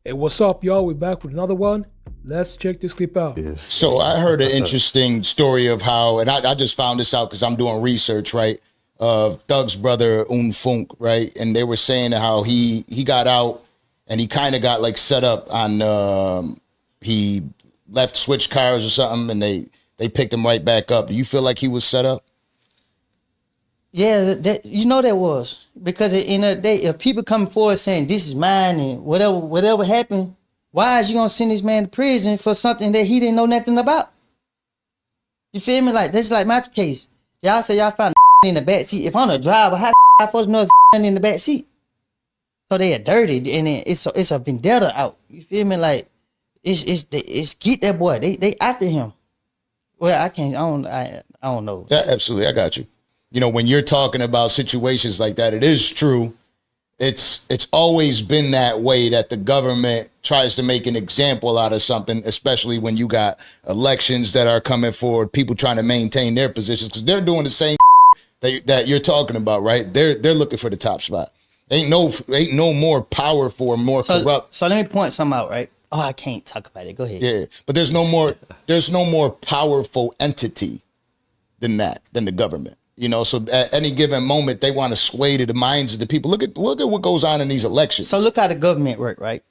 Hey, what's up, y'all? We're back with another one. Let's check this clip out. Yes. So I heard an interesting story of how, and I just found this out because I'm doing research, right, of Thug's brother, Unfoonk, right? And they were saying how he got out and he kind of got like set up on, he left switch cars or something and they picked him right back up. Do you feel like he was set up? Yeah, that was. Because at the end of the day, if people come forward saying this is mine and whatever happened, why is you gonna send this man to prison for something that he didn't know nothing about? You feel me? Like this is like my case. Y'all say y'all found in the back seat. If I'm a driver, how I supposed to know it's in the back seat? So they are dirty and it's a vendetta out. You feel me? Like it's get that boy. They after him. Well, I don't know. Yeah, absolutely. I got you. You know, when you're talking about situations like that, it is true. It's always been that way, that the government tries to make an example out of something, especially when you got elections that are coming forward, people trying to maintain their positions because they're doing the same that you're talking about, right? They're looking for the top spot. Ain't no more powerful, more corrupt. So let me point something out, right? Oh, I can't talk about it. Go ahead. Yeah, but there's no more powerful entity than the government. You know, so at any given moment, they want to sway to the minds of the people. Look at what goes on in these elections. So look how the government work, right?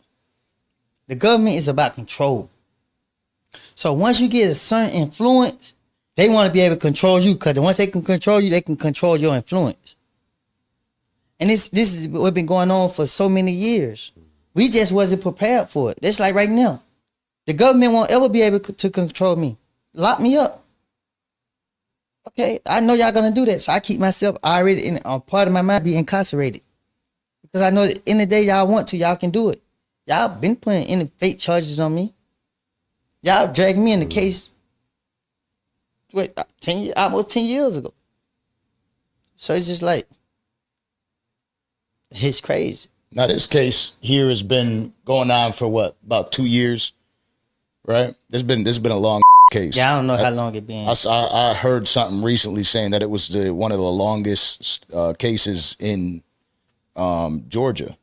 The government is about control. So once you get a certain influence, they want to be able to control you because once they can control you, they can control your influence. And this is what's been going on for so many years. We just wasn't prepared for it. That's like right now. The government won't ever be able to control me. Lock me up. Okay, I know y'all gonna do that, so I keep myself already in part of my mind be incarcerated because I know that in the day y'all want to, y'all can do it. Y'all been putting any fake charges on me. Y'all dragged me in the case. Almost 10 years ago. So it's just like it's crazy. Now this case here has been going on for what, about 2 years, right? This has been a long case. Yeah, I don't know how long it been. I heard something recently saying that it was one of the longest cases in Georgia.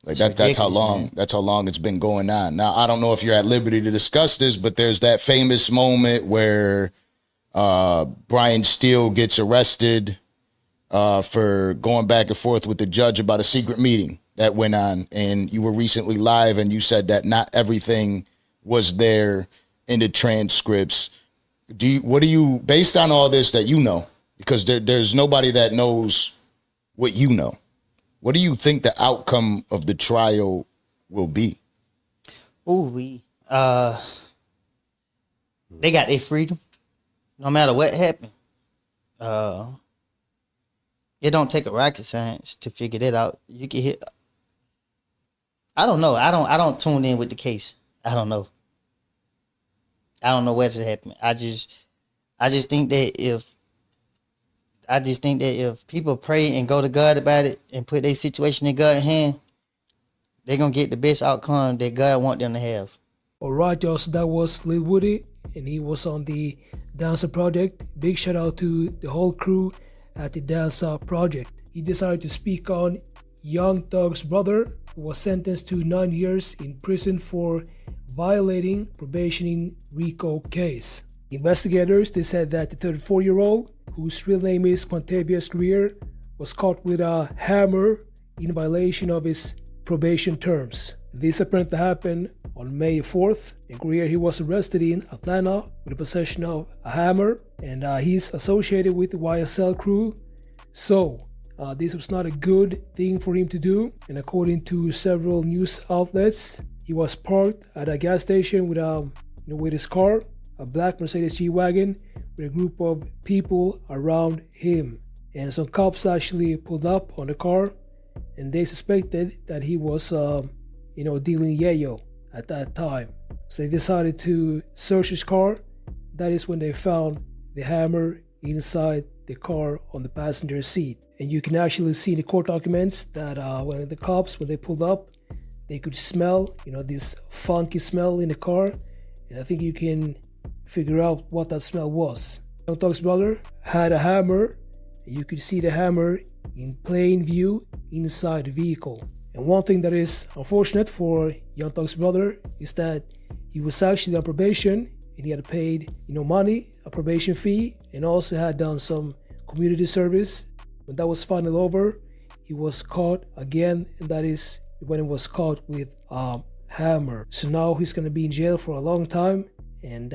Like that's how long man. That's how long it's been going on. Now I don't know if you're at liberty to discuss this, but there's that famous moment where Brian Steele gets arrested for going back and forth with the judge about a secret meeting that went on, and you were recently live and you said that not everything was there in the transcripts. What do you, based on all this that you know, because there's nobody that knows what you know, what do you think the outcome of the trial will be? They got their freedom, no matter what happened. It don't take a rocket science to figure that out. You can hit. I don't know. I don't tune in with the case. I don't know. I don't know what's happening. I just think that if people pray and go to God about it and put their situation in God's hand, they're gonna get the best outcome that God want them to have. All right, y'all. So that was Lil Woodie, and he was on the Dancer Project. Big shout out to the whole crew at the Dancer Project. He decided to speak on Young Thug's brother, who was sentenced to 9 years in prison for violating probation in RICO case. Investigators, they said that the 34-year-old, whose real name is Quantavious Greer, was caught with a hammer in violation of his probation terms. This apparently happened on May 4th, and Greer, he was arrested in Atlanta with the possession of a hammer, and he's associated with the YSL crew. So this was not a good thing for him to do, and according to several news outlets, he was parked at a gas station with his car, a black Mercedes G-Wagon, with a group of people around him. And some cops actually pulled up on the car, and they suspected that he was, dealing yayo at that time. So they decided to search his car. That is when they found the hammer inside the car on the passenger seat. And you can actually see in the court documents that when they pulled up, they could smell, this funky smell in the car. And I think you can figure out what that smell was. Young Thug's brother had a hammer. You could see the hammer in plain view inside the vehicle. And one thing that is unfortunate for Young Thug's brother is that he was actually on probation and he had paid, money, a probation fee, and also had done some community service. When that was finally over, he was caught again, and that is when he was caught with a hammer. So now he's gonna be in jail for a long time. And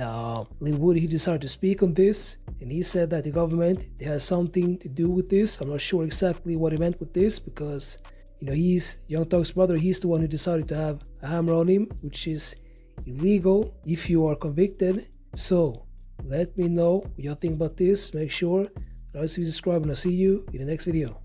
Lil Woodie, he decided to speak on this, and he said that the government has something to do with this. I'm not sure exactly what he meant with this, because he's Young Thug's brother. He's the one who decided to have a hammer on him, which is illegal if you are convicted. So let me know what y'all think about this. Make sure to subscribe, and I'll see you in the next video.